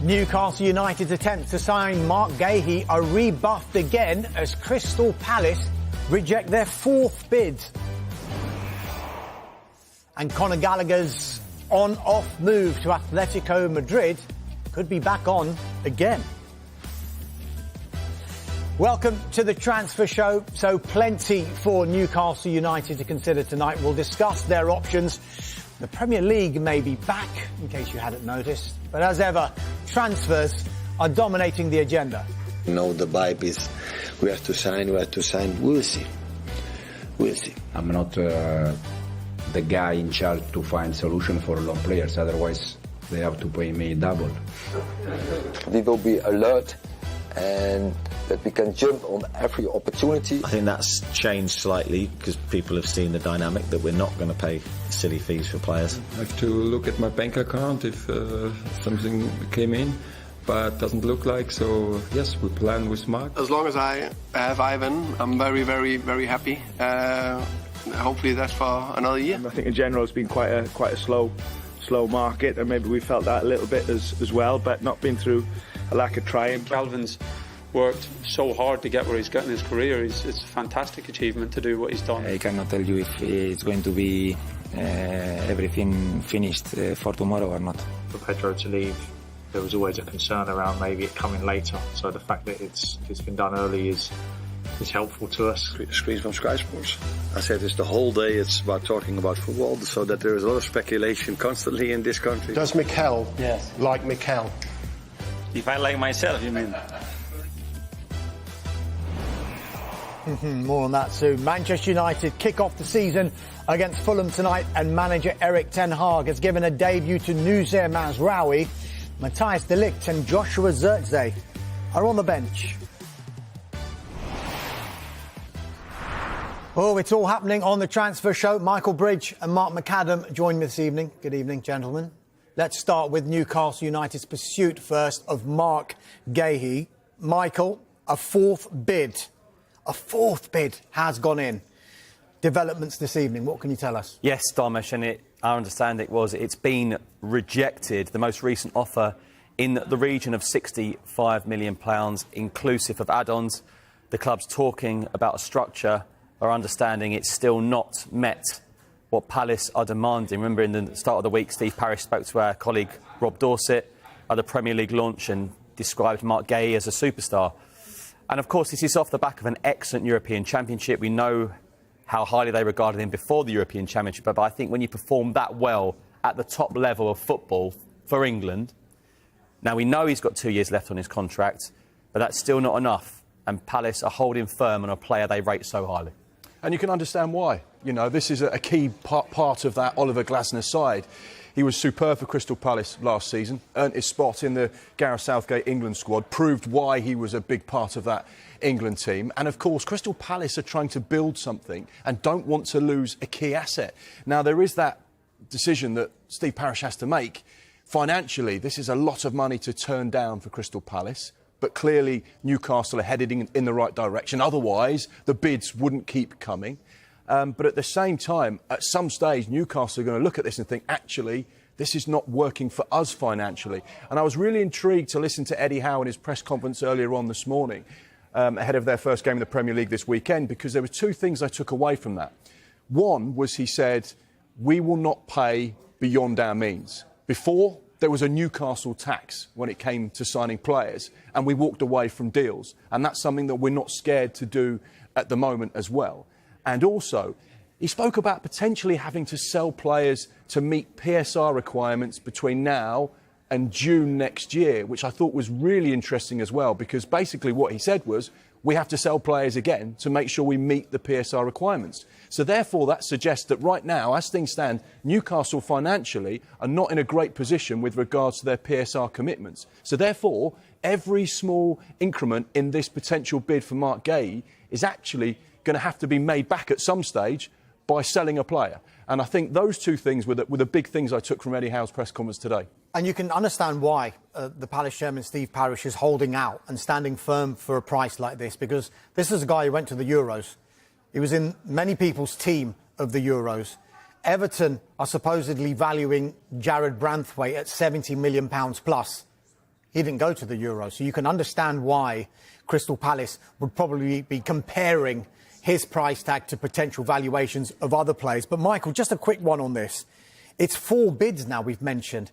Newcastle United's attempt to sign Marc Guehi are rebuffed again as Crystal Palace reject their fourth bid. And Conor Gallagher's on-off move to Atletico Madrid could be back on again. Welcome to the transfer show. So plenty for Newcastle United to consider tonight. We'll discuss their options. The Premier League may be back, in case you hadn't noticed. But as ever, transfers are dominating the agenda. You know, the vibe is we have to sign. We'll see. I'm not the guy in charge to find solution for loan players. Otherwise, they have to pay me double. We will be alert and that we can jump on every opportunity. I think that's changed slightly because people have seen the dynamic that we're not going to pay silly fees for players. I have to look at my bank account if something came in, but doesn't look like. So yes, we plan with Marc. As long as I have Ivan, I'm very, very, very happy. Hopefully that's for another year. I think in general it's been quite a slow market, and maybe we felt that a little bit as well, but not been through a lack of trying. Calvin's worked so hard to get where he's got in his career. It's a fantastic achievement to do what he's done. I cannot tell you if it's going to be everything finished for tomorrow or not. For Pedro to leave, there was always a concern around maybe it coming later. So the fact that it's been done early is helpful to us. Screens from Sky Sports. I said this the whole day. It's about talking about football, so that there is a lot of speculation constantly in this country. Does Mikel like Mikel? If I like myself, you mean? More on that soon. Manchester United kick off the season against Fulham tonight, and manager Erik ten Hag has given a debut to Noussair Mazraoui. Matthijs de Ligt and Joshua Zirkzee are on the bench. Oh, it's all happening on the transfer show. Michael Bridge and Mark McAdam join me this evening. Good evening, gentlemen. Let's start with Newcastle United's pursuit first of Marc Guehi. Michael, a fourth bid has gone in. Developments this evening, what can you tell us? Yes, Dharmesh, and I understand it's been rejected. The most recent offer in the region of £65 million, inclusive of add-ons. The club's talking about a structure. Our understanding it's still not met what Palace are demanding. Remember, in the start of the week, Steve Parish spoke to our colleague Rob Dorset at the Premier League launch and described Marc Guehi as a superstar. And of course, this is off the back of an excellent European Championship. We know how highly they regarded him before the European Championship, but I think when you perform that well at the top level of football for England, now we know he's got 2 years left on his contract, but that's still not enough. And Palace are holding firm on a player they rate so highly. And you can understand why. You know, this is a key part of that Oliver Glasner side. He was superb for Crystal Palace last season, earned his spot in the Gareth Southgate England squad, proved why he was a big part of that England team. And of course, Crystal Palace are trying to build something and don't want to lose a key asset. Now, there is that decision that Steve Parish has to make. Financially, this is a lot of money to turn down for Crystal Palace. But clearly, Newcastle are headed in the right direction. Otherwise, the bids wouldn't keep coming. But at the same time, at some stage, Newcastle are going to look at this and think, actually, this is not working for us financially. And I was really intrigued to listen to Eddie Howe in his press conference earlier on this morning, ahead of their first game in the Premier League this weekend, because there were two things I took away from that. One was he said, we will not pay beyond our means. Before, there was a Newcastle tax when it came to signing players, and we walked away from deals. And that's something that we're not scared to do at the moment as well. And also, he spoke about potentially having to sell players to meet PSR requirements between now and June next year, which I thought was really interesting as well, because basically what he said was, we have to sell players again to make sure we meet the PSR requirements. So therefore, that suggests that right now, as things stand, Newcastle financially are not in a great position with regards to their PSR commitments. So therefore, every small increment in this potential bid for Marc Guehi is actually going to have to be made back at some stage by selling a player. And I think those two things were the big things I took from Eddie Howe's press conference today. And you can understand why the Palace chairman, Steve Parish, is holding out and standing firm for a price like this, because this is a guy who went to the Euros. He was in many people's team of the Euros. Everton are supposedly valuing Jared Branthwaite at £70 million plus. He didn't go to the Euros, so you can understand why Crystal Palace would probably be comparing his price tag to potential valuations of other players. But Michael, just a quick one on this. It's 4 bids now we've mentioned.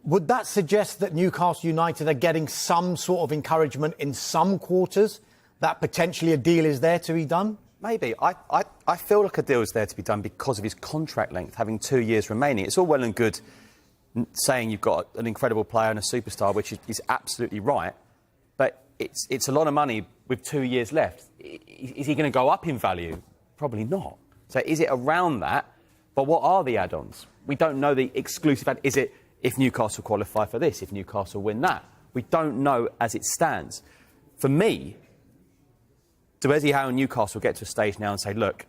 Would that suggest that Newcastle United are getting some sort of encouragement in some quarters that potentially a deal is there to be done? Maybe. I feel like a deal is there to be done because of his contract length, having 2 years remaining. It's all well and good saying you've got an incredible player and a superstar, which is absolutely right, but it's a lot of money with 2 years left. Is he going to go up in value? Probably not. So is it around that? But what are the add-ons? We don't know the exclusive add. Is it if Newcastle qualify for this, if Newcastle win that? We don't know as it stands. For me, do Eddie Howe and Newcastle get to a stage now and say, look,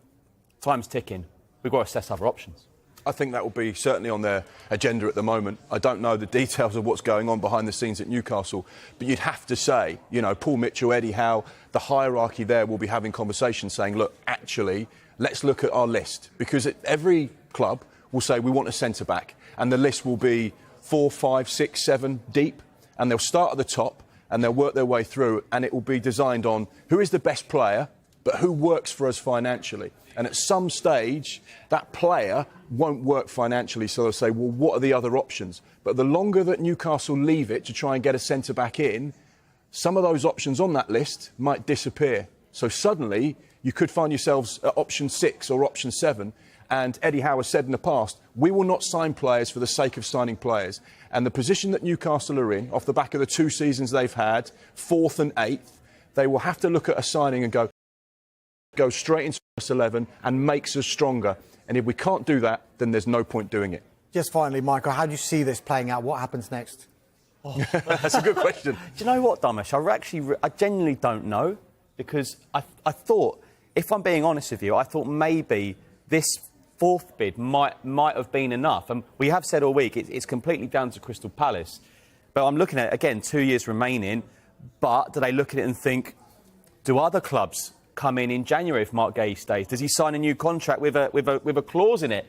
time's ticking, we've got to assess other options? I think that will be certainly on their agenda at the moment. I don't know the details of what's going on behind the scenes at Newcastle, but you'd have to say, you know, Paul Mitchell, Eddie Howe, the hierarchy there will be having conversations saying, look, actually, let's look at our list. Because every club will say, we want a centre-back, and the list will be 4, 5, 6, 7 deep, and they'll start at the top, and they'll work their way through, and it will be designed on who is the best player, but who works for us financially. And at some stage, that player won't work financially, so they'll say, well, what are the other options? But the longer that Newcastle leave it to try and get a centre-back in, some of those options on that list might disappear. So suddenly, you could find yourselves at option 6 or option 7, and Eddie Howe has said in the past, we will not sign players for the sake of signing players. And the position that Newcastle are in, off the back of the 2 seasons they've had, 4th and 8th, they will have to look at a signing and go straight into first 11 and makes us stronger. And if we can't do that, then there's no point doing it. Just finally, Michael, how do you see this playing out? What happens next? Oh. That's a good question. Do you know what, Damesh? I genuinely don't know, because I thought, if I'm being honest with you, I thought maybe this 4th bid might have been enough. And we have said all week it's completely down to Crystal Palace. But I'm looking at it, again, 2 years remaining. But do they look at it and think, do other clubs come in January if Marc Guehi stays? Does he sign a new contract with a clause in it?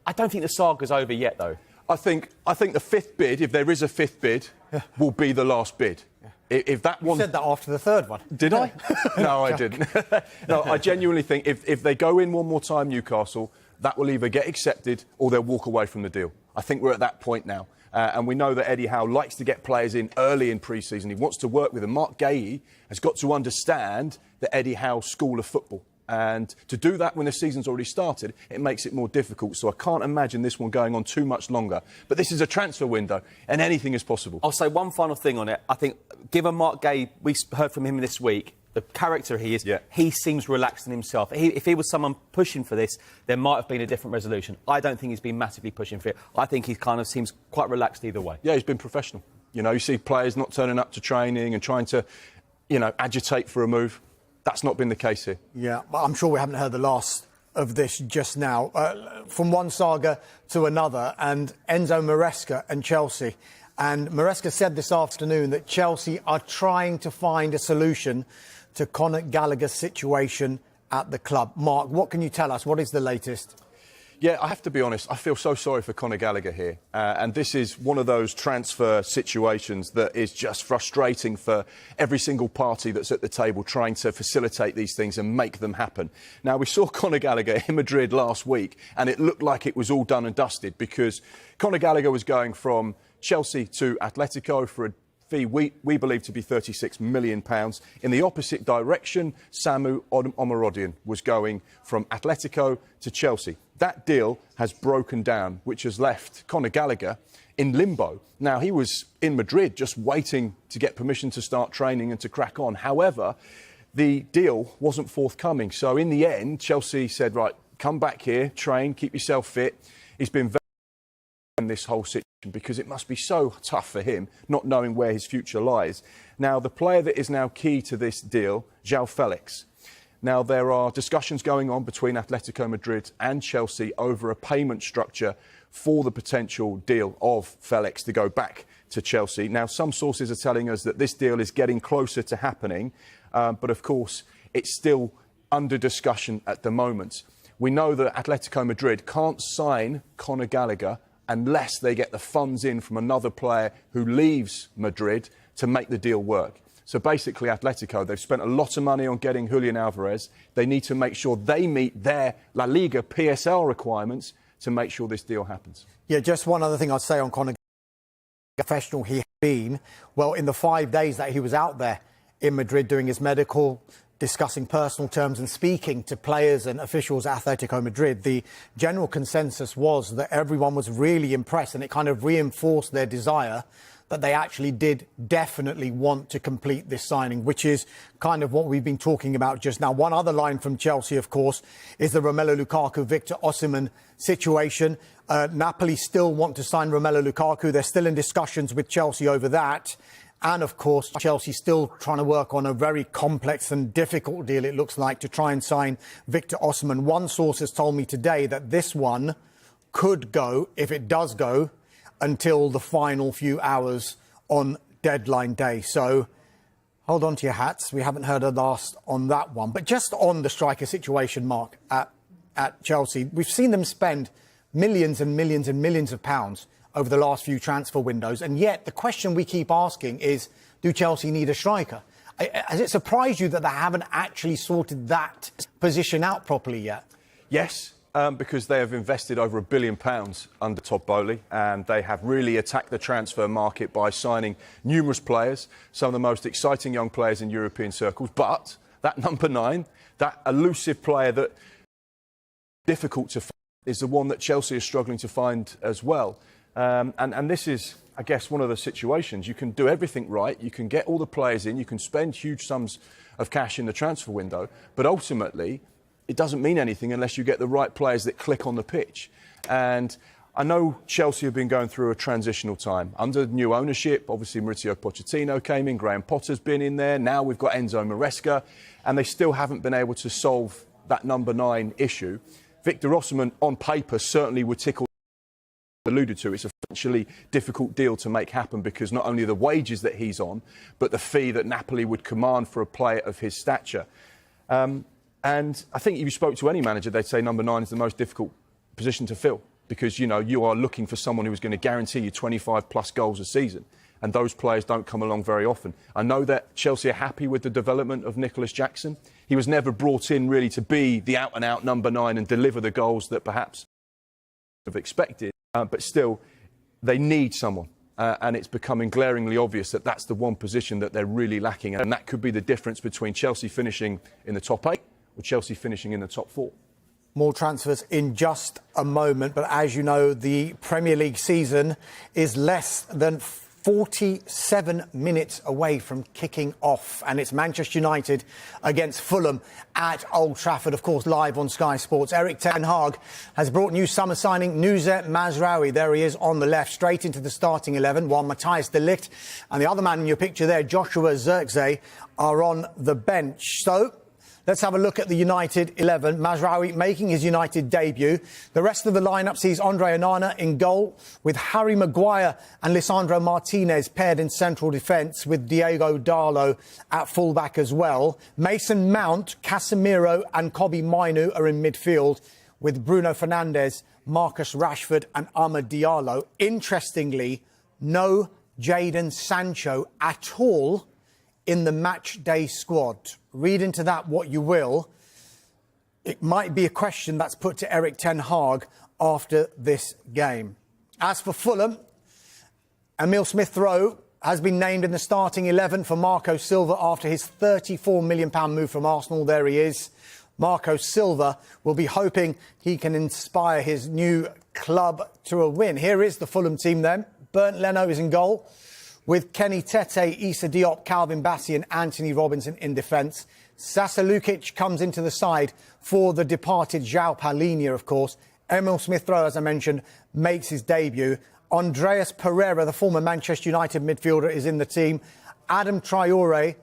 I don't think the saga's over yet, though. I think the 5th bid, if there is a 5th bid, will be the last bid. If that one... You said that after the 3rd one. Did I? No, I didn't. No, I genuinely think if they go in one more time, Newcastle, that will either get accepted or they'll walk away from the deal. I think we're at that point now. And we know that Eddie Howe likes to get players in early in pre-season. He wants to work with them. Marc Guehi has got to understand the Eddie Howe school of football. And to do that when the season's already started, it makes it more difficult. So I can't imagine this one going on too much longer. But this is a transfer window, and anything is possible. I'll say one final thing on it. I think, given Marc Guehi, we heard from him this week, the character he is, he seems relaxed in himself. If he was someone pushing for this, there might have been a different resolution. I don't think he's been massively pushing for it. I think he kind of seems quite relaxed either way. Yeah, he's been professional. You know, you see players not turning up to training and trying to, you know, agitate for a move. That's not been the case here. Yeah, but I'm sure we haven't heard the last of this just now. From one saga to another, and Enzo Maresca and Chelsea. And Maresca said this afternoon that Chelsea are trying to find a solution to Conor Gallagher's situation at the club. Mark, what can you tell us? What is the latest? Yeah, I have to be honest, I feel so sorry for Conor Gallagher here. And this is one of those transfer situations that is just frustrating for every single party that's at the table trying to facilitate these things and make them happen. Now, we saw Conor Gallagher in Madrid last week, and it looked like it was all done and dusted, because Conor Gallagher was going from Chelsea to Atletico for a fee we believe to be £36 million. In the opposite direction, Samu Omarodian was going from Atletico to Chelsea. That deal has broken down, which has left Conor Gallagher in limbo. Now, he was in Madrid just waiting to get permission to start training and to crack on. However, the deal wasn't forthcoming. So in the end, Chelsea said, right, come back here, train, keep yourself fit. He's been very in this whole situation, because it must be so tough for him not knowing where his future lies. Now, the player that is now key to this deal, João Felix. Now, there are discussions going on between Atletico Madrid and Chelsea over a payment structure for the potential deal of Felix to go back to Chelsea. Now, some sources are telling us that this deal is getting closer to happening, but of course, it's still under discussion at the moment. We know that Atletico Madrid can't sign Conor Gallagher unless they get the funds in from another player who leaves Madrid to make the deal work. So basically, Atletico, they've spent a lot of money on getting Julian Alvarez. They need to make sure they meet their La Liga PSL requirements to make sure this deal happens. Yeah, just one other thing I'd say on Conor Gallagher, professional he had been. Well, in the 5 days that he was out there in Madrid doing his medical, discussing personal terms and speaking to players and officials at Atletico Madrid, the general consensus was that everyone was really impressed, and it kind of reinforced their desire that they actually did definitely want to complete this signing, which is kind of what we've been talking about just now. One other line from Chelsea, of course, is the Romelu Lukaku, Victor Osimhen situation. Napoli still want to sign Romelu Lukaku. They're still in discussions with Chelsea over that. And, of course, Chelsea still trying to work on a very complex and difficult deal, it looks like, to try and sign Victor Osimhen. One source has told me today that this one could go, if it does go, until the final few hours on deadline day. So hold on to your hats. We haven't heard a last on that one. But just on the striker situation, Mark, at Chelsea, we've seen them spend millions and millions and millions of pounds over the last few transfer windows. And yet the question we keep asking is, do Chelsea need a striker? Has it surprised you that they haven't actually sorted that position out properly yet? Yes. Because they have invested over £1 billion under Todd Bowley, and they have really attacked the transfer market by signing numerous players, some of the most exciting young players in European circles. But that number 9, that elusive player that is difficult to find, is the one that Chelsea is struggling to find as well. And this is, I guess, one of the situations. You can do everything right, you can get all the players in, you can spend huge sums of cash in the transfer window, but ultimately it doesn't mean anything unless you get the right players that click on the pitch. And I know Chelsea have been going through a transitional time. Under new ownership, obviously Mauricio Pochettino came in, Graham Potter's been in there, now we've got Enzo Maresca, and they still haven't been able to solve that number 9 issue. Victor Osimhen, on paper, certainly would tickle alluded to. It's a financially difficult deal to make happen because not only the wages that he's on, but the fee that Napoli would command for a player of his stature. And I think if you spoke to any manager, they'd say number 9 is the most difficult position to fill because, you know, you are looking for someone who is going to guarantee you 25-plus goals a season. And those players don't come along very often. I know that Chelsea are happy with the development of Nicholas Jackson. He was never brought in really to be the out-and-out number 9 and deliver the goals that perhaps have expected. But still, they need someone. And it's becoming glaringly obvious that that's the one position that they're really lacking. And that could be the difference between Chelsea finishing in the top 8 or Chelsea finishing in the top 4. More transfers in just a moment. But as you know, the Premier League season is less than 47 minutes away from kicking off, and it's Manchester United against Fulham at Old Trafford, of course, live on Sky Sports. Erik ten Hag has brought new summer signing Nusret Mazraoui, there he is on the left, straight into the starting 11, while Matthias de Ligt and the other man in your picture there, Joshua Zirkzee, are on the bench. So let's have a look at the United 11. Mazraoui making his United debut. The rest of the lineup sees Andre Onana in goal, with Harry Maguire and Lisandro Martinez paired in central defence, with Diego Darlow at fullback as well. Mason Mount, Casemiro and Kobe Mainu are in midfield, with Bruno Fernandes, Marcus Rashford and Amad Diallo. Interestingly, no Jadon Sancho at all in the matchday squad. Read into that what you will. It might be a question that's put to Erik ten Hag after this game. As for Fulham, Emile Smith-Rowe has been named in the starting 11 for Marco Silva after his £34 million move from Arsenal. There he is. Marco Silva will be hoping he can inspire his new club to a win. Here is the Fulham team then. Bernd Leno is in goal, with Kenny Tete, Issa Diop, Calvin Bassey and Anthony Robinson in defence. Sasa Lukic comes into the side for the departed João Palhinha, of course. Emile Smith-Rowe, as I mentioned, makes his debut. Andreas Pereira, the former Manchester United midfielder, is in the team. Adama Traore,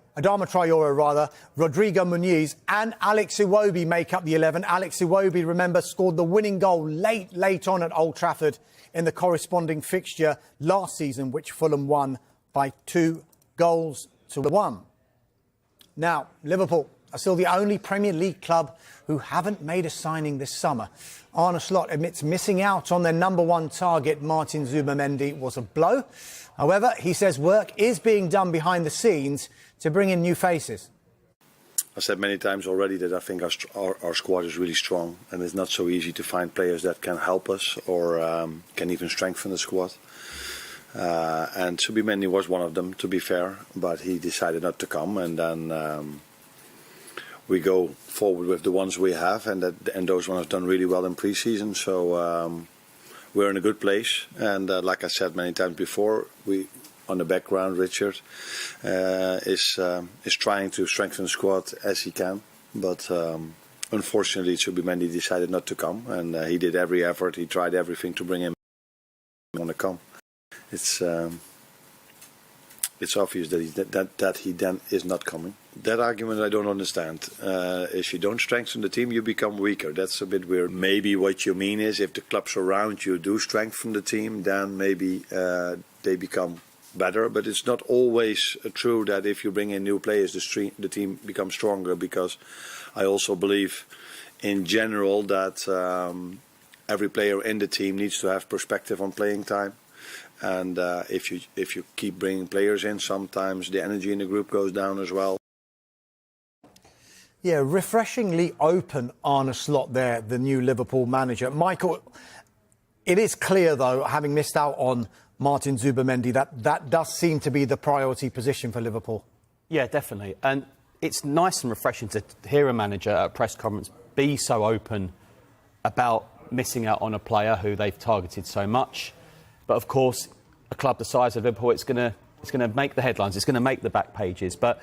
Rodrigo Muniz and Alex Iwobi make up the 11. Alex Iwobi, remember, scored the winning goal late on at Old Trafford in the corresponding fixture last season, which Fulham won by 2-1. Now, Liverpool are still the only Premier League club who haven't made a signing this summer. Arne Slot admits missing out on their #1 target, Martin Zubimendi, was a blow. However, he says work is being done behind the scenes to bring in new faces. I said many times already that I think our squad is really strong, and it's not so easy to find players that can help us or can even strengthen the squad. And Zubimendi was one of them, to be fair, but he decided not to come, and then we go forward with the ones we have, and those ones have done really well in pre-season. So we're in a good place, and like I said many times before, on the background, Richard is trying to strengthen the squad as he can, but unfortunately Zubimendi decided not to come, and he did every effort. He tried everything to bring him on to come. It's obvious that he then is not coming. That argument I don't understand. If you don't strengthen the team, you become weaker. That's a bit weird. Maybe what you mean is if the clubs around you do strengthen the team, then maybe they become better. But it's not always true that if you bring in new players, the team becomes stronger. Because I also believe, in general, that every player in the team needs to have perspective on playing time. And if you keep bringing players in, sometimes the energy in the group goes down as well. Yeah, refreshingly open Arne Slot there, the new Liverpool manager. Michael, it is clear, though, having missed out on Martin Zubimendi, that does seem to be the priority position for Liverpool. Yeah, definitely. And it's nice and refreshing to hear a manager at a press conference be so open about missing out on a player who they've targeted so much. But of course, a club the size of Liverpool, it's going to make the headlines. It's going to make the back pages. But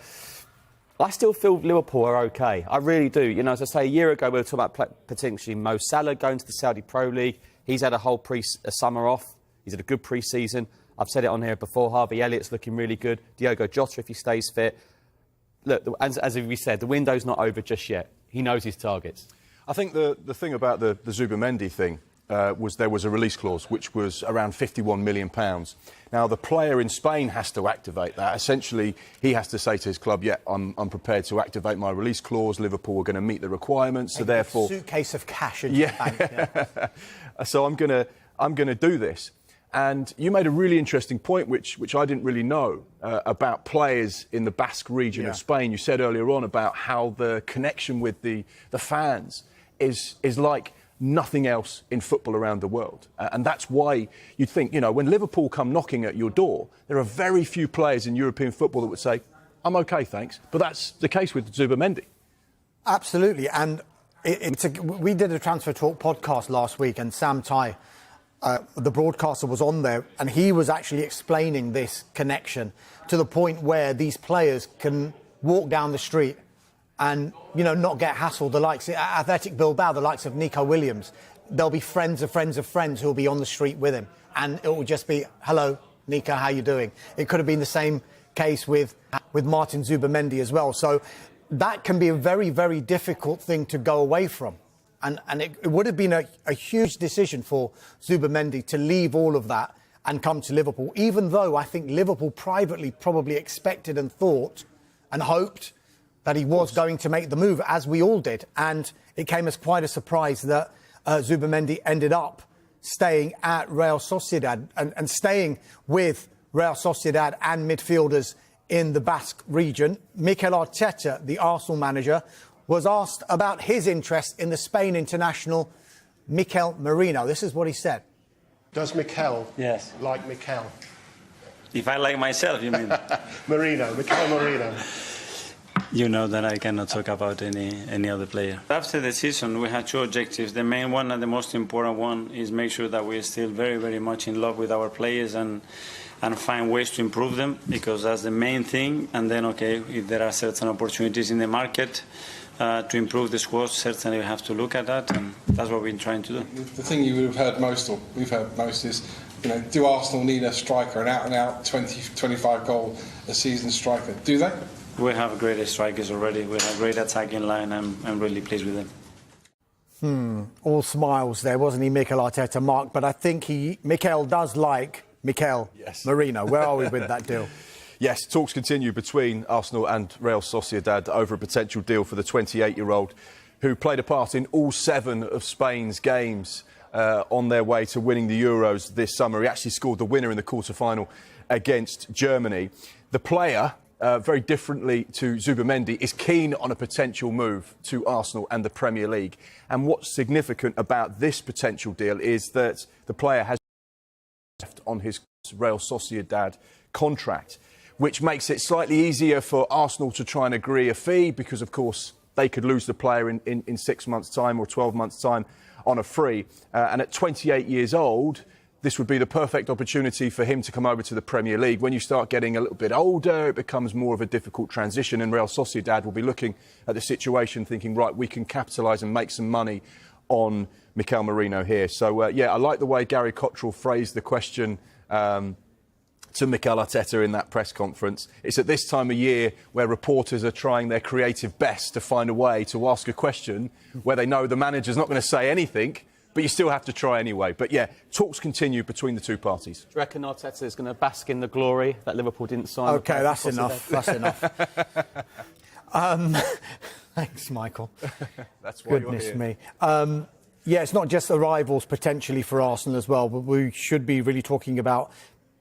I still feel Liverpool are okay. I really do. You know, as I say, a year ago we were talking about potentially Mo Salah going to the Saudi Pro League. He's had a whole summer off. He's had a good pre-season. I've said it on here before. Harvey Elliott's looking really good. Diogo Jota, if he stays fit. Look, as we said, the window's not over just yet. He knows his targets. I think the thing about the Zubimendi thing was there was a release clause which was around £51 million. Now, the player in Spain has to activate that. Essentially, he has to say to his club, yeah, I'm prepared to activate my release clause. Liverpool are going to meet the requirements, so therefore... suitcase of cash in your bank. Yeah. So I'm going to do this. And you made a really interesting point, which I didn't really know, about players in the Basque region of Spain. You said earlier on about how the connection with the fans is like nothing else in football around the world. And that's why you'd think, you know, when Liverpool come knocking at your door, there are very few players in European football that would say, I'm OK, thanks. But that's the case with Zubimendi. Absolutely. And we did a Transfer Talk podcast last week, and Sam Tighe, the broadcaster, was on there, and he was actually explaining this connection to the point where these players can walk down the street and, you know, not get hassled. The likes of Athletic Bilbao, the likes of Nico Williams, there'll be friends of friends of friends who'll be on the street with him, and it will just be, hello, Nico, how you doing? It could have been the same case with Martin Zubimendi as well. So that can be a very, very difficult thing to go away from. And it would have been a huge decision for Zubimendi to leave all of that and come to Liverpool, even though I think Liverpool privately probably expected and thought and hoped that he was going to make the move, as we all did. And it came as quite a surprise that Zubimendi ended up staying at Real Sociedad and staying with Real Sociedad and midfielders in the Basque region. Mikel Arteta, the Arsenal manager, was asked about his interest in the Spain international Mikel Merino. This is what he said. Does Mikel like Mikel? If I like myself, you mean? Mikel Merino. You know that I cannot talk about any other player. After the season, we had two objectives. The main one and the most important one is make sure that we're still very, very much in love with our players and find ways to improve them, because that's the main thing. And then, okay, if there are certain opportunities in the market to improve the squad, certainly we have to look at that, and that's what we've been trying to do. The thing you would have heard most, or we've heard most, is, you know, do Arsenal need a striker, an out-and-out 20-25 goal a season striker? Do they? We have great strikers already. We have a great attacking line. I'm really pleased with them. All smiles there, wasn't he, Mikel Arteta, Mark? But I think Mikel does like Mikel Merino. Where are we with that deal? Yes, talks continue between Arsenal and Real Sociedad over a potential deal for the 28-year-old who played a part in all 7 of Spain's games on their way to winning the Euros this summer. He actually scored the winner in the quarter-final against Germany. The player, very differently to Zubimendi, is keen on a potential move to Arsenal and the Premier League. And what's significant about this potential deal is that the player has left on his Real Sociedad contract, which makes it slightly easier for Arsenal to try and agree a fee because, of course, they could lose the player in 6 months' time or 12 months' time on a free. And at 28 years old, this would be the perfect opportunity for him to come over to the Premier League. When you start getting a little bit older, it becomes more of a difficult transition, and Real Sociedad will be looking at the situation thinking, right, we can capitalise and make some money on Mikel Merino here. So, yeah, I like the way Gary Cottrell phrased the question to Mikel Arteta in that press conference. It's at this time of year where reporters are trying their creative best to find a way to ask a question where they know the manager's not going to say anything, but you still have to try anyway. But yeah, talks continue between the two parties. Do you reckon Arteta is going to bask in the glory that Liverpool didn't sign? OK, that's enough. That's enough. Thanks, Michael. That's why Goodness you're me. Yeah, it's not just arrivals potentially for Arsenal as well, but we should be really talking about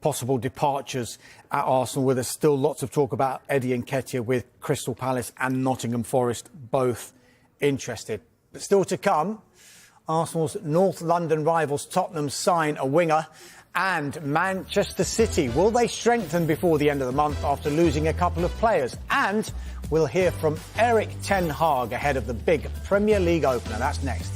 possible departures at Arsenal, where there's still lots of talk about Eddie Nketiah with Crystal Palace and Nottingham Forest both interested. But still to come, Arsenal's North London rivals Tottenham sign a winger, and Manchester City, will they strengthen before the end of the month after losing a couple of players? And we'll hear from Erik ten Hag ahead of the big Premier League opener. That's next.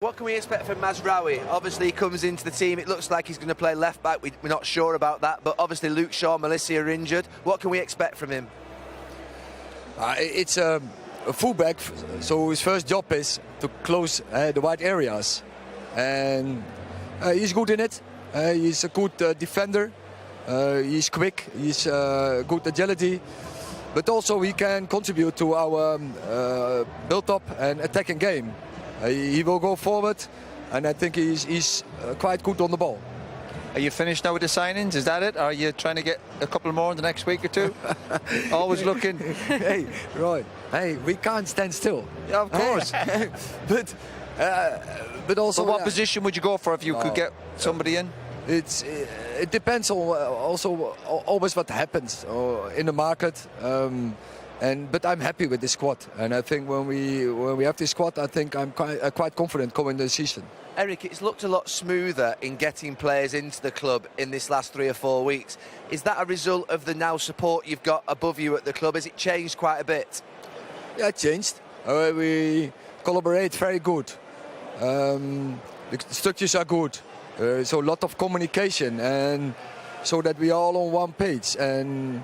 What can we expect from Mazraoui? Obviously, he comes into the team. It looks like he's going to play left back. We're not sure about that, but obviously Luke Shaw, Melissa are injured. What can we expect from him? It's a fullback, so his first job is to close the wide areas, and he's good in it. He's a good defender. He's quick. He's good agility, but also he can contribute to our build-up and attacking game. He will go forward, and I think he's quite good on the ball. Are you finished now with the signings? Is that it? Are you trying to get a couple more in the next week or two? Always looking. Hey, right. Hey, we can't stand still. Yeah, of course. but also. But what position would you go for if you could get somebody in? It depends on also always what happens in the market. But I'm happy with this squad, and I think when we have this squad, I think I'm quite confident coming this season. Eric, it's looked a lot smoother in getting players into the club in this last 3 or 4 weeks. Is that a result of the now support you've got above you at the club? Has it changed quite a bit? Yeah, it changed. We collaborate very good. The structures are good. So a lot of communication, and so that we are all on one page and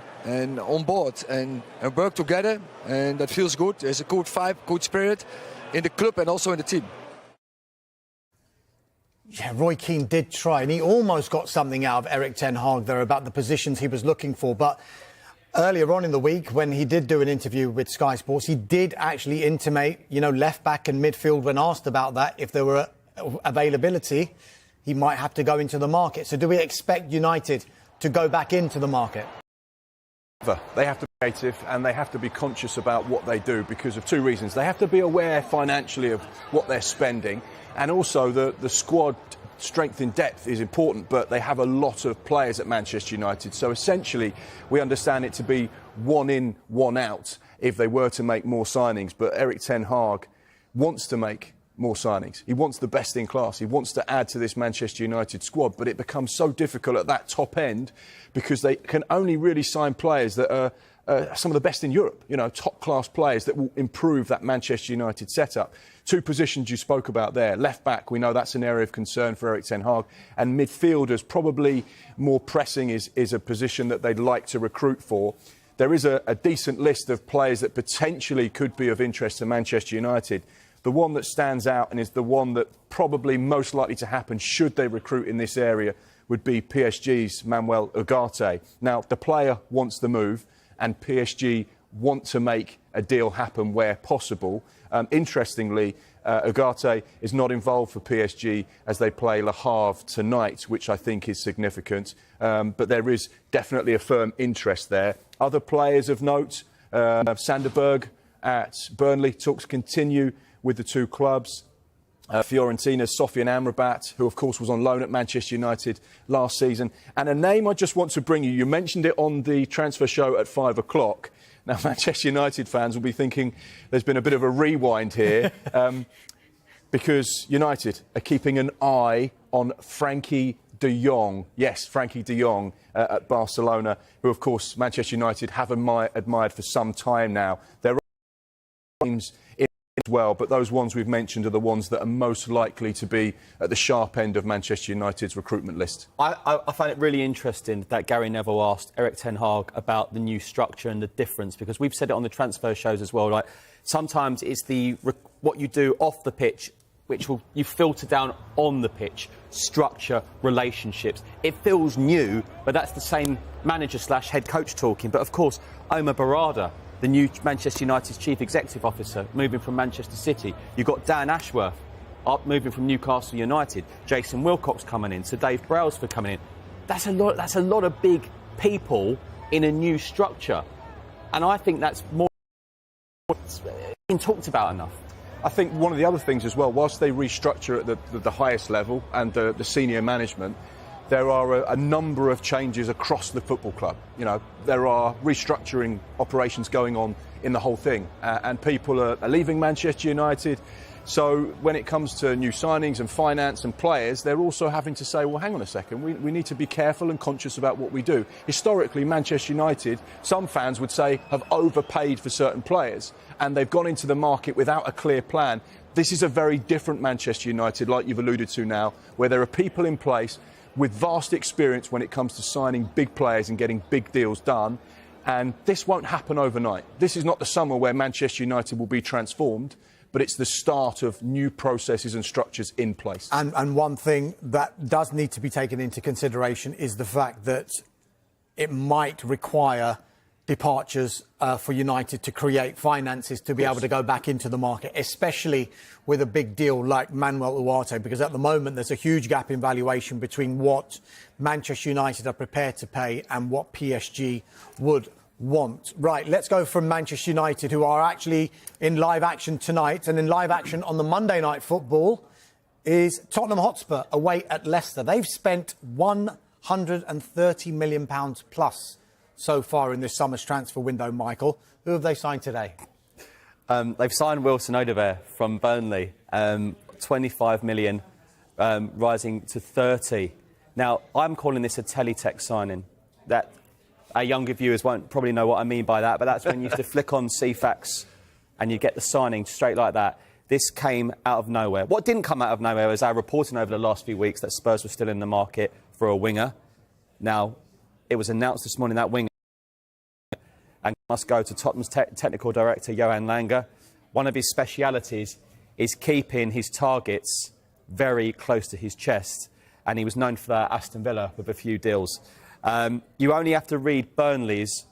on board and work together, and that feels good. There's a good vibe, good spirit in the club and also in the team. Yeah, Roy Keane did try, and he almost got something out of Erik ten Hag there about the positions he was looking for. But earlier on in the week, when he did do an interview with Sky Sports, he did actually intimate, left back and midfield, when asked about that, if there were availability, he might have to go into the market. So do we expect United to go back into the market? They have to be creative, and they have to be conscious about what they do because of 2 reasons. They have to be aware financially of what they're spending, and also the squad strength in depth is important, but they have a lot of players at Manchester United. So essentially, we understand it to be one in, one out if they were to make more signings. But Erik ten Hag wants to make more signings. He wants the best in class. He wants to add to this Manchester United squad, but it becomes so difficult at that top end because they can only really sign players that are some of the best in Europe, top-class players that will improve that Manchester United setup. 2 positions you spoke about there. Left back, we know that's an area of concern for Erik ten Hag. And midfielders, probably more pressing is a position that they'd like to recruit for. There is a decent list of players that potentially could be of interest to Manchester United. The one that stands out and is the one that probably most likely to happen should they recruit in this area would be PSG's Manuel Ugarte. Now, the player wants the move, and PSG want to make a deal happen where possible. Interestingly, Ugarte is not involved for PSG as they play Le Havre tonight, which I think is significant. But there is definitely a firm interest there. Other players of note, Sanderberg at Burnley, talks continue with the 2 clubs. Fiorentina's Sofian Amrabat, who of course was on loan at Manchester United last season. And a name I just want to bring you mentioned it on the transfer show at 5 o'clock. Now, Manchester United fans will be thinking there's been a bit of a rewind here because United are keeping an eye on Frankie de Jong. Yes, Frankie de Jong at Barcelona, who of course Manchester United have admired for some time now. There are teams as well, but those ones we've mentioned are the ones that are most likely to be at the sharp end of Manchester United's recruitment list. I find it really interesting that Gary Neville asked Erik ten Hag about the new structure and the difference, because we've said it on the transfer shows as well. Like, sometimes it's what you do off the pitch, which you filter down on the pitch, structure, relationships. It feels new, but that's the same manager/head coach talking. But of course, Omar Barada, the new Manchester United's chief executive officer, moving from Manchester City. You've got Dan Ashworth moving from Newcastle United. Jason Wilcox coming in. Sir Dave Brailsford coming in. That's a lot of big people in a new structure. And I think that's more being talked about enough. I think one of the other things as well, whilst they restructure at the highest level and the senior management, there are a number of changes across the football club. You know, there are restructuring operations going on in the whole thing, and people are leaving Manchester United. So when it comes to new signings and finance and players, they're also having to say, well, hang on a second, we need to be careful and conscious about what we do. Historically, Manchester United, some fans would say, have overpaid for certain players, and they've gone into the market without a clear plan. This is a very different Manchester United, like you've alluded to now, where there are people in place with vast experience when it comes to signing big players and getting big deals done. And this won't happen overnight. This is not the summer where Manchester United will be transformed, but it's the start of new processes and structures in place. And one thing that does need to be taken into consideration is the fact that it might require departures for United to create finances to be able to go back into the market, especially with a big deal like Manuel Ugarte, because at the moment there's a huge gap in valuation between what Manchester United are prepared to pay and what PSG would want. Right, let's go from Manchester United, who are actually in live action tonight, and in live action on the Monday Night Football is Tottenham Hotspur away at Leicester. They've spent £130 million plus so far in this summer's transfer window, Michael. Who have they signed today? They've signed Wilson Odegaard from Burnley, 25 million, rising to 30. Now, I'm calling this a teletext signing. That our younger viewers won't probably know what I mean by that, but that's when you used to flick on CFAX and you get the signing straight like that. This came out of nowhere. What didn't come out of nowhere was our reporting over the last few weeks that Spurs were still in the market for a winger. Now, it was announced this morning that winger and must go to Tottenham's technical director, Johan Langer. One of his specialities is keeping his targets very close to his chest, and he was known for that at Aston Villa with a few deals. You only have to read Burnley's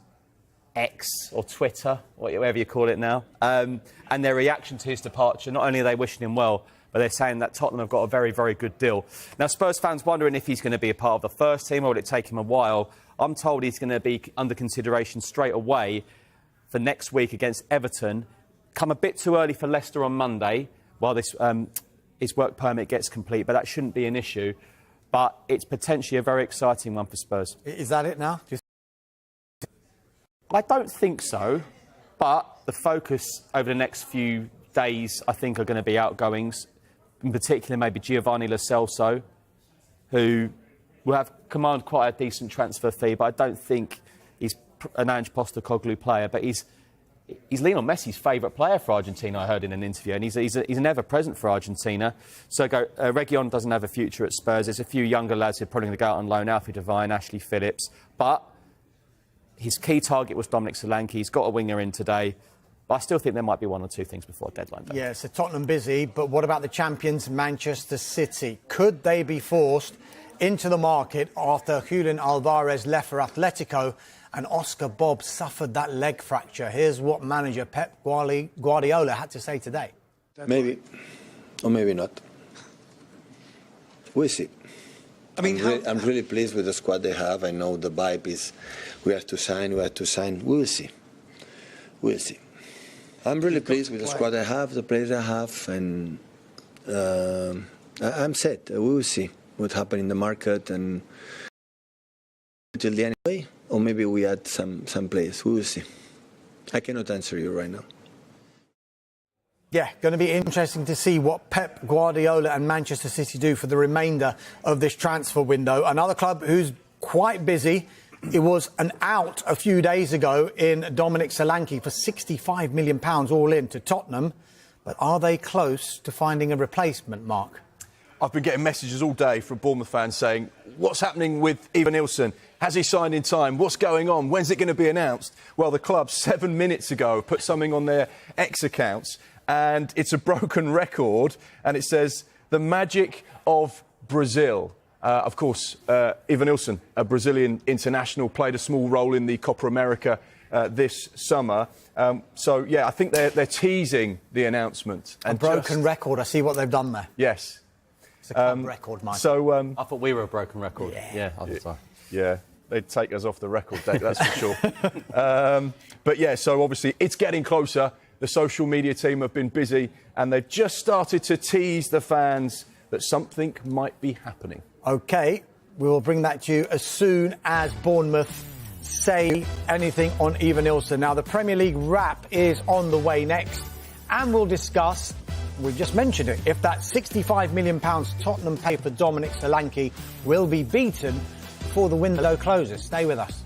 X or Twitter, whatever you call it now, and their reaction to his departure. Not only are they wishing him well, but they're saying that Tottenham have got a very, very good deal. Now, Spurs fans wondering if he's going to be a part of the first team or will it take him a while. I'm told he's going to be under consideration straight away for next week against Everton. Come a bit too early for Leicester on Monday while this his work permit gets complete, but that shouldn't be an issue. But it's potentially a very exciting one for Spurs. Is that it now? I don't think so, but the focus over the next few days, I think, are going to be outgoings, in particular maybe Giovanni Lo Celso, who will have command quite a decent transfer fee, but I don't think he's an Ange Postecoglou player, but he's Lionel Messi's favourite player for Argentina, I heard in an interview, and he's an ever-present for Argentina. So Reguilon doesn't have a future at Spurs. There's a few younger lads who are probably going to go out on loan, Alfie Devine, Ashley Phillips. But his key target was Dominic Solanke. He's got a winger in today. But I still think there might be one or two things before deadline day. Yeah, so Tottenham busy, but what about the champions, Manchester City? Could they be forced into the market after Julian Alvarez left for Atletico and Oscar Bob suffered that leg fracture? Here's what manager Pep Guardiola had to say today. Maybe, or maybe not. We'll see. I mean, I'm really pleased with the squad they have. I know the vibe is we have to sign. We'll see. We'll see. I'm really pleased with the squad I have, the players I have, and I'm set. We will see what happens in the market and until the end way, or maybe we add some players. We will see. I cannot answer you right now. Yeah, going to be interesting to see what Pep Guardiola and Manchester City do for the remainder of this transfer window. Another club who's quite busy. It was an out a few days ago in Dominic Solanke for £65 million all in to Tottenham. But are they close to finding a replacement, Mark? I've been getting messages all day from Bournemouth fans saying, what's happening with Ivan Nilsson? Has he signed in time? What's going on? When's it going to be announced? Well, the club 7 minutes ago put something on their X accounts, and it's a broken record, and it says, the magic of Brazil. Of course, Ivan Nilsson, a Brazilian international, played a small role in the Copa America this summer. So, yeah, I think they're teasing the announcement. And a broken record. I see what they've done there. Yes. It's a club record, Mike. So, I thought we were a broken record. Yeah, I thought so. Yeah, they'd take us off the record deck, that's for sure. But, yeah, so obviously it's getting closer. The social media team have been busy, and they've just started to tease the fans that something might be happening. OK, We will bring that to you as soon as Bournemouth say anything on Ivan Ilson. Now, the Premier League wrap is on the way next, and we'll discuss, we've just mentioned it, if that £65 million Tottenham pay for Dominic Solanke will be beaten before the window closes. Stay with us.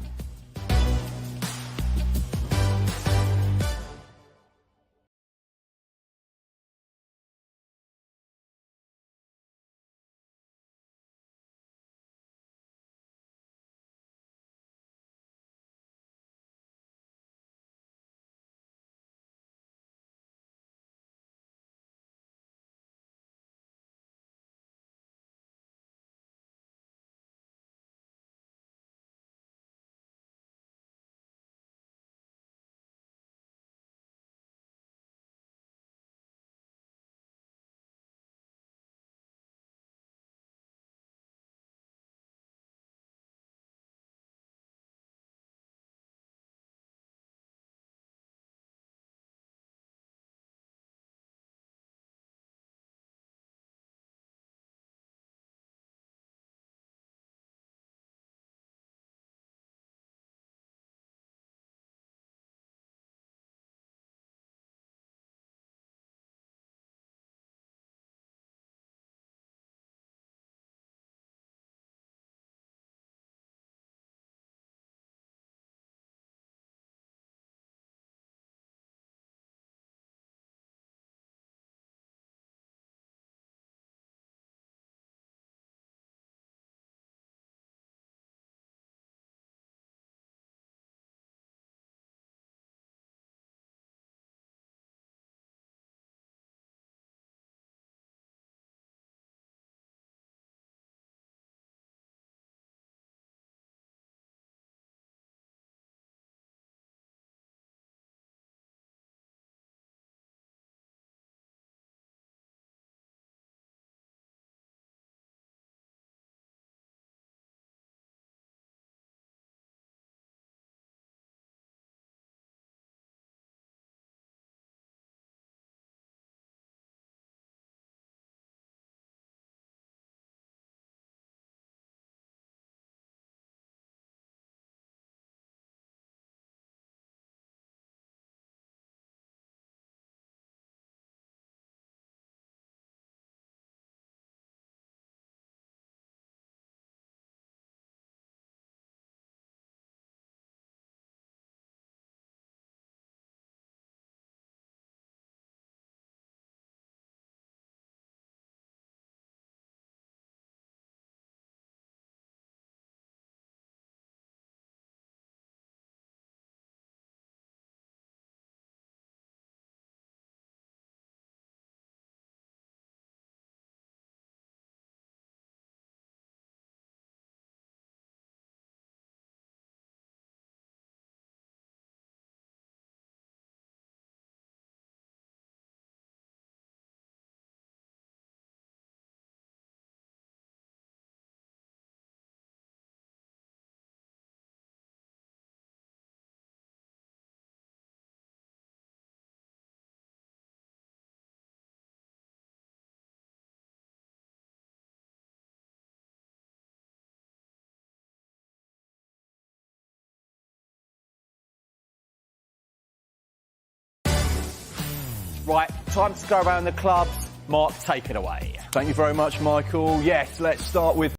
Right, time to go around the clubs. Mark, take it away. Thank you very much, Michael. Yes, let's start with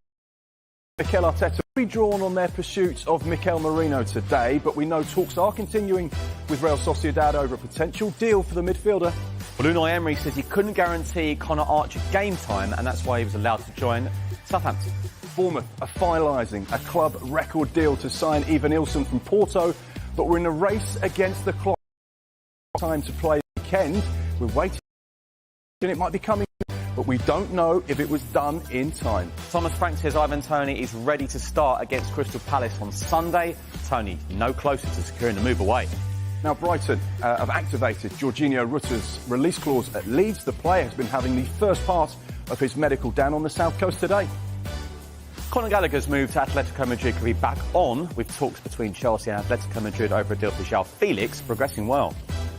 Mikel Arteta. Redrawn on their pursuit of Mikel Merino today, but we know talks are continuing with Real Sociedad over a potential deal for the midfielder. Well, Unai Emery says he couldn't guarantee Connor Archer game time, and that's why he was allowed to join Southampton. Bournemouth are finalising a club record deal to sign Ivan Ilson from Porto, but we're in a race against the clock. Time to play weekend. We're waiting. It might be coming, but we don't know if it was done in time. Thomas Frank says Ivan Toney is ready to start against Crystal Palace on Sunday. Toney no closer to securing the move away. Now, Brighton have activated Jorginho Rutter's release clause at Leeds. The player has been having the first part of his medical down on the south coast today. Conor Gallagher's move to Atletico Madrid could be back on, with talks between Chelsea and Atletico Madrid over a deal for João Felix progressing well.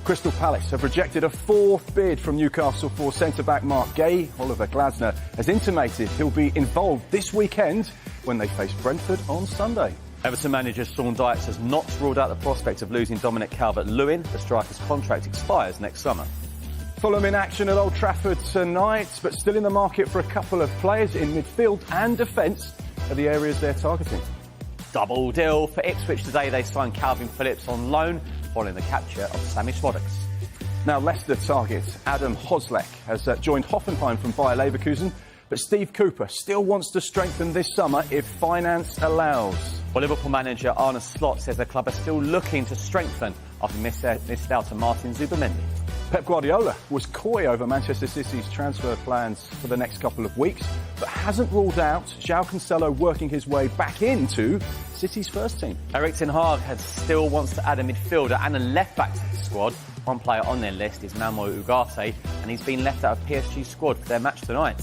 Crystal Palace have rejected a fourth bid from Newcastle for centre-back Marc Guehi. Oliver Glasner has intimated he'll be involved this weekend when they face Brentford on Sunday. Everton manager Sean Dyche has not ruled out the prospect of losing Dominic Calvert-Lewin. The striker's contract expires next summer. Fulham in action at Old Trafford tonight, but still in the market for a couple of players in midfield and defence are the areas they're targeting. Double deal for Ipswich today. They signed Calvin Phillips on loan following the capture of Sammy Swaddocks. Now Leicester target Adam Hosleck has joined Hoffenheim from Bayer Leverkusen, but Steve Cooper still wants to strengthen this summer if finance allows. Well, Liverpool manager Arne Slot says the club are still looking to strengthen after missed out on Martin Zubimendi. Pep Guardiola was coy over Manchester City's transfer plans for the next couple of weeks, but hasn't ruled out João Cancelo working his way back into City's first team. Erik ten Hag still wants to add a midfielder and a left-back to the squad. One player on their list is Manuel Ugarte, and he's been left out of PSG's squad for their match tonight.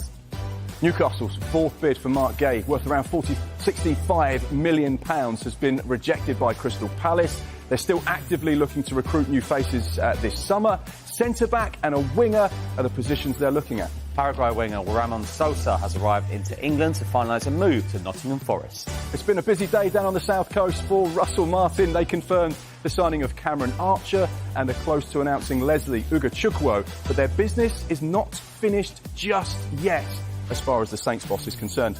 Newcastle's fourth bid for Marc Guehi, worth around £65 million, has been rejected by Crystal Palace. They're still actively looking to recruit new faces this summer. Centre-back and a winger are the positions they're looking at. Paraguay winger Ramon Sosa has arrived into England to finalise a move to Nottingham Forest. It's been a busy day down on the south coast for Russell Martin. They confirmed the signing of Cameron Archer and are close to announcing Leslie Ugachukwu, but their business is not finished just yet as far as the Saints boss is concerned.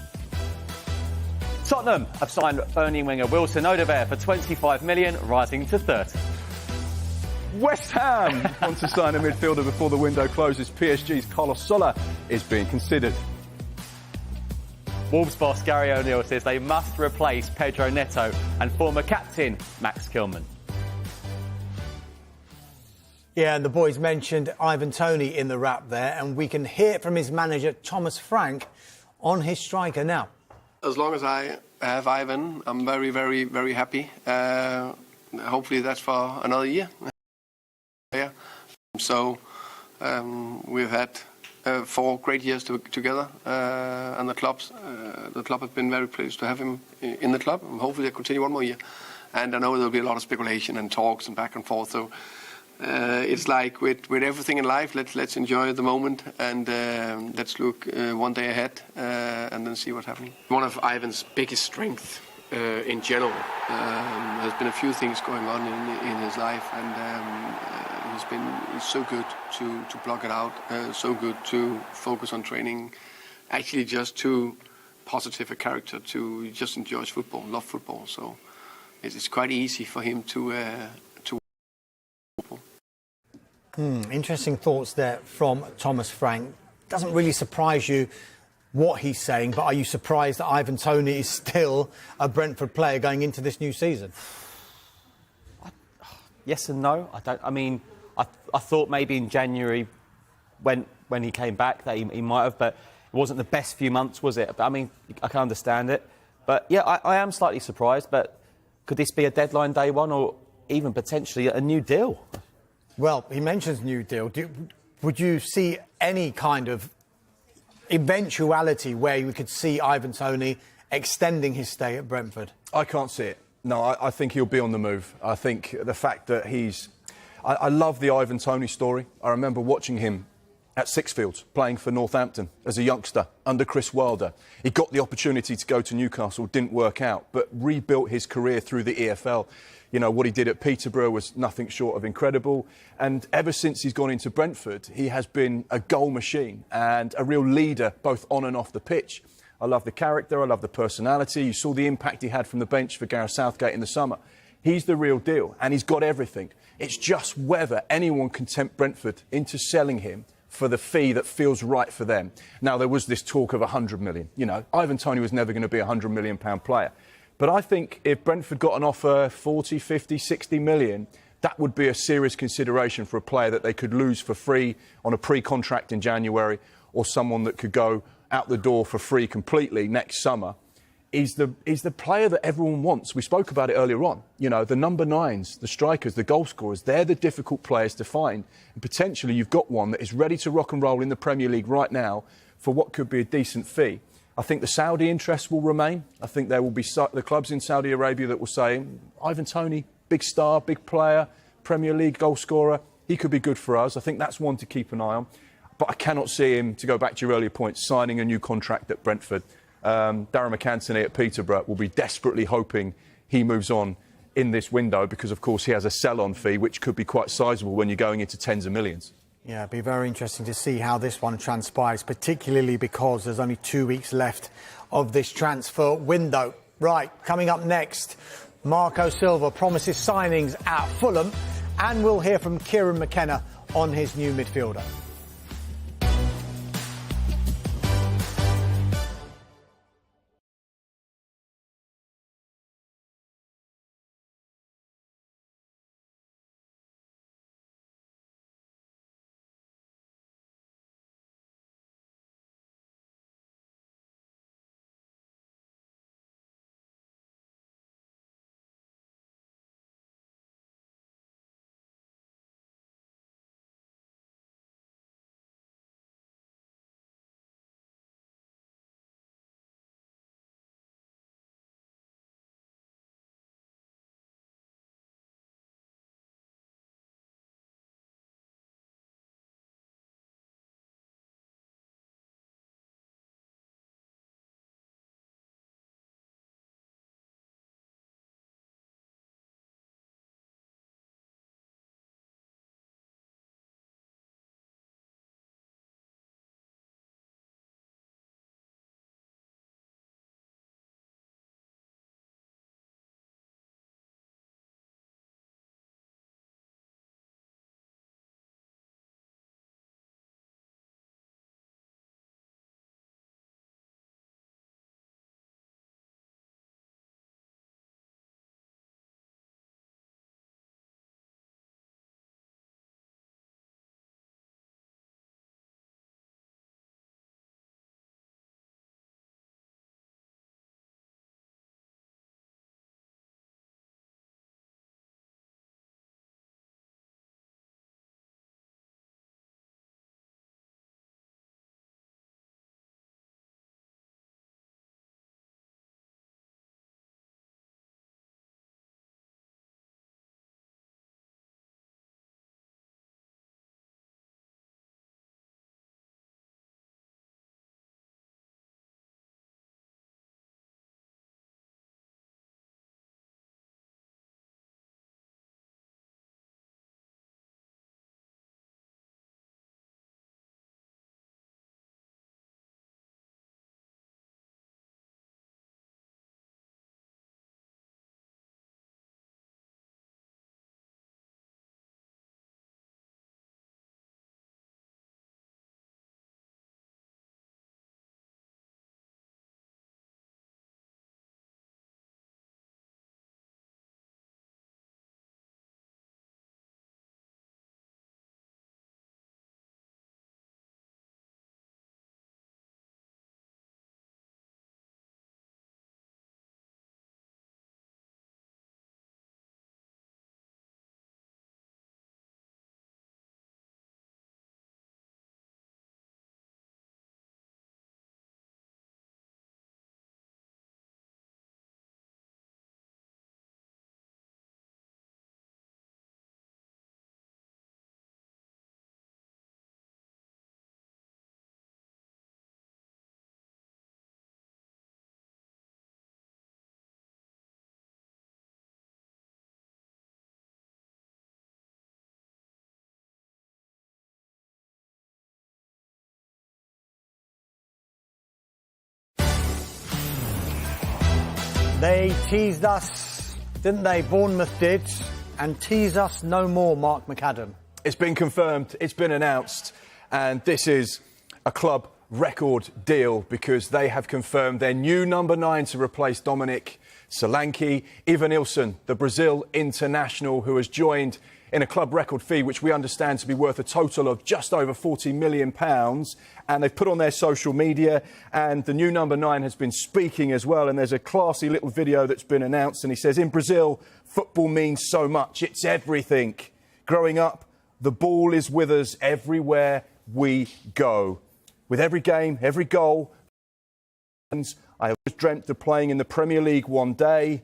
Tottenham have signed Burnley winger Wilson Odobert for £25 million, rising to 30. West Ham want to sign a midfielder before the window closes. PSG Carlos Soler is being considered. Wolves boss Gary O'Neill says they must replace Pedro Neto and former captain Max Kilman. Yeah, and the boys mentioned Ivan Toney in the wrap there, and we can hear from his manager Thomas Frank on his striker now. As long as I have Ivan, I'm very, very, very happy. Hopefully that's for another year. Yeah. So we've had 4 great years together, and the club has been very pleased to have him in the club. And hopefully they'll continue one more year. And I know there'll be a lot of speculation and talks and back and forth. So it's like with everything in life, let's enjoy the moment and let's look one day ahead and then see what's happening. One of Ivan's biggest strengths in general, there's been a few things going on in his life, and he's so good to block it out, so good to focus on training, actually just too positive a character to just enjoy football, love football. So it's quite easy for him to Interesting thoughts there from Thomas Frank. Doesn't really surprise you what he's saying, but are you surprised that Ivan Toney is still a Brentford player going into this new season? Yes and no. I thought maybe in January when he came back that he might have, but it wasn't the best few months, was it? But, I can understand it. But yeah, I am slightly surprised. But could this be a deadline day one, or even potentially a new deal? Well, he mentions new deal. Would you see any kind of eventuality where you could see Ivan Toney extending his stay at Brentford? I can't see it. No, I think he'll be on the move. I think the fact that I love the Ivan Toney story. I remember watching him at Sixfields playing for Northampton as a youngster under Chris Wilder. He got the opportunity to go to Newcastle, didn't work out, but rebuilt his career through the EFL. You know, what he did at Peterborough was nothing short of incredible. And ever since he's gone into Brentford, he has been a goal machine and a real leader, both on and off the pitch. I love the character, I love the personality. You saw the impact he had from the bench for Gareth Southgate in the summer. He's the real deal, and he's got everything. It's just whether anyone can tempt Brentford into selling him for the fee that feels right for them. Now, there was this talk of 100 million. You know, Ivan Toney was never going to be a £100 million player. But I think if Brentford got an offer 40, 50, 60 million, that would be a serious consideration for a player that they could lose for free on a pre-contract in January, or someone that could go out the door for free completely next summer. He's the player that everyone wants. We spoke about it earlier on. You know, the number 9s, the strikers, the goal scorers, they're the difficult players to find. And potentially you've got one that is ready to rock and roll in the Premier League right now for what could be a decent fee. I think the Saudi interest will remain. I think there will be the clubs in Saudi Arabia that will say, Ivan Toney, big star, big player, Premier League goal scorer, he could be good for us. I think that's one to keep an eye on. But I cannot see him, to go back to your earlier point, signing a new contract at Brentford. Darren McAntony at Peterborough will be desperately hoping he moves on in this window because, of course, he has a sell-on fee, which could be quite sizable when you're going into tens of millions. Yeah, it'd be very interesting to see how this one transpires, particularly because there's only 2 weeks left of this transfer window. Right, coming up next, Marco Silva promises signings at Fulham, and we'll hear from Kieran McKenna on his new midfielder. They teased us, didn't they? Bournemouth did, and tease us no more, Mark McAdam. It's been confirmed, it's been announced, and this is a club record deal because they have confirmed their new number 9 to replace Dominic Solanke. Evanilson, the Brazil international, who has joined in a club record fee, which we understand to be worth a total of just over £40 million. And they've put on their social media, and the new number 9 has been speaking as well. And there's a classy little video that's been announced, and he says, in Brazil, football means so much. It's everything. Growing up, the ball is with us everywhere we go. With every game, every goal, I always dreamt of playing in the Premier League one day,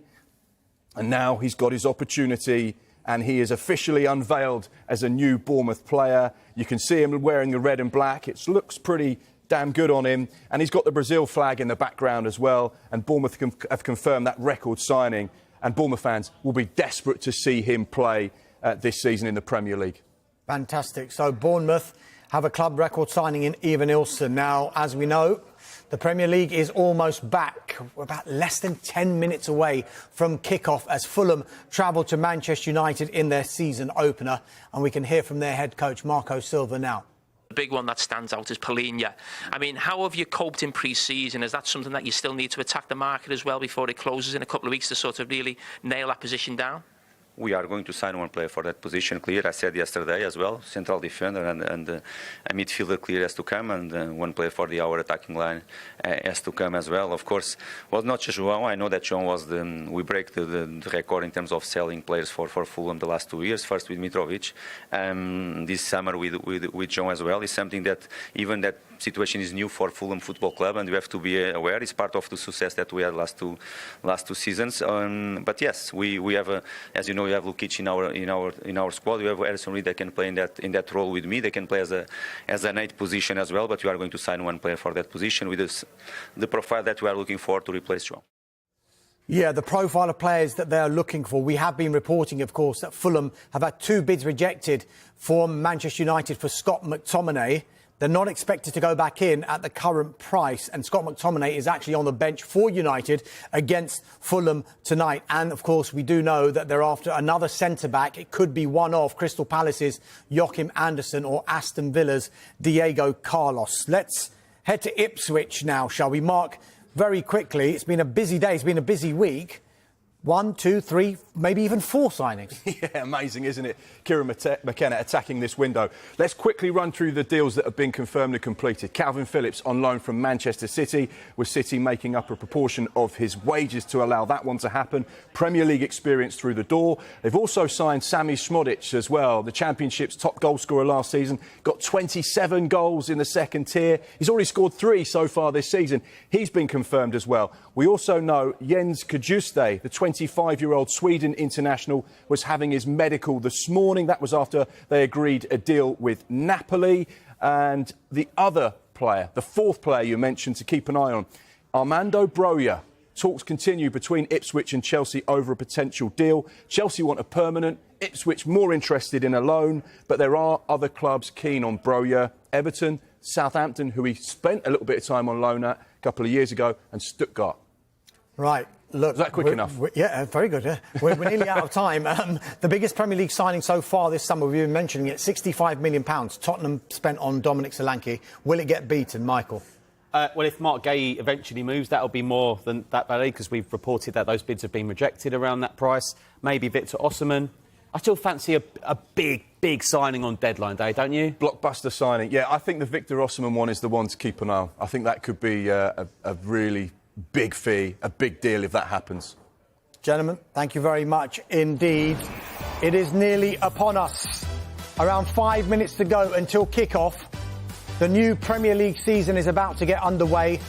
and now he's got his opportunity, and he is officially unveiled as a new Bournemouth player. You can see him wearing the red and black. It looks pretty damn good on him. And he's got the Brazil flag in the background as well. And Bournemouth have confirmed that record signing. And Bournemouth fans will be desperate to see him play this season in the Premier League. Fantastic. So Bournemouth have a club record signing in Ivan Ilson. Now, as we know, the Premier League is almost back. We're about less than 10 minutes away from kickoff as Fulham travel to Manchester United in their season opener. And we can hear from their head coach, Marco Silva, now. The big one that stands out is Palhinha. I mean, how have you coped in pre-season? Is that something that you still need to attack the market as well before it closes in a couple of weeks to sort of really nail that position down? We are going to sign one player for that position, clear. I said yesterday as well, central defender and a midfielder clear has to come, and one player for our attacking line has to come as well. Of course, well, not just João. I know that João was we break the record in terms of selling players for Fulham the last 2 years. First with Mitrovic, this summer with João as well. Is something that even that situation is new for Fulham Football Club, and we have to be aware. It's part of the success that we had last two seasons. But yes, we have as you know, we have Lukic in our squad. We have Ederson Reed that can play in that role with me. They can play as an 8 position as well. But we are going to sign one player for that position with the profile that we are looking for to replace João. Yeah, the profile of players that they're looking for. We have been reporting, of course, that Fulham have had 2 bids rejected from Manchester United for Scott McTominay. They're not expected to go back in at the current price. And Scott McTominay is actually on the bench for United against Fulham tonight. And, of course, we do know that they're after another centre-back. It could be one of Crystal Palace's Joachim Andersen or Aston Villa's Diego Carlos. Let's head to Ipswich now, shall we? Mark, very quickly, it's been a busy day. It's been a busy week. 1, 2, 3, maybe even 4 signings. Yeah, amazing, isn't it? Kieran McKenna attacking this window. Let's quickly run through the deals that have been confirmed and completed. Calvin Phillips on loan from Manchester City, with City making up a proportion of his wages to allow that one to happen. Premier League experience through the door. They've also signed Sami Šmodić as well, the Championship's top goal scorer last season. Got 27 goals in the second tier. He's already scored 3 so far this season. He's been confirmed as well. We also know Jens Kajuste, the 25-year-old Sweden international, was having his medical this morning. That was after they agreed a deal with Napoli. And the other player, the 4th player you mentioned to keep an eye on, Armando Broja. Talks continue between Ipswich and Chelsea over a potential deal. Chelsea want a permanent, Ipswich more interested in a loan, but there are other clubs keen on Broja. Everton, Southampton, who he spent a little bit of time on loan at a couple of years ago, and Stuttgart. Right. Look, is that quick enough? Yeah, very good. Yeah. We're nearly out of time. The biggest Premier League signing so far this summer, we've been mentioning it, £65 million. Tottenham spent on Dominic Solanke. Will it get beaten, Michael? Well, if Marc Guehi eventually moves, that'll be more than that value, because we've reported that those bids have been rejected around that price. Maybe Victor Osimhen. I still fancy a big signing on deadline day, don't you? Blockbuster signing. Yeah, I think the Victor Osimhen one is the one to keep an eye on. I think that could be a really big fee, a big deal if that happens. Gentlemen, thank you very much indeed. It is nearly upon us. Around 5 minutes to go until kick-off. The new Premier League season is about to get underway.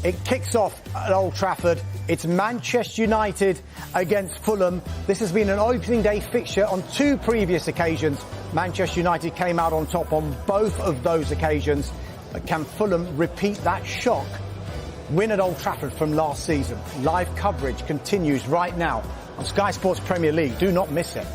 It kicks off at Old Trafford. It's Manchester United against Fulham. This has been an opening day fixture on 2 previous occasions. Manchester United came out on top on both of those occasions. But can Fulham repeat that shock? Win at Old Trafford from last season. Live coverage continues right now on Sky Sports Premier League. Do not miss it.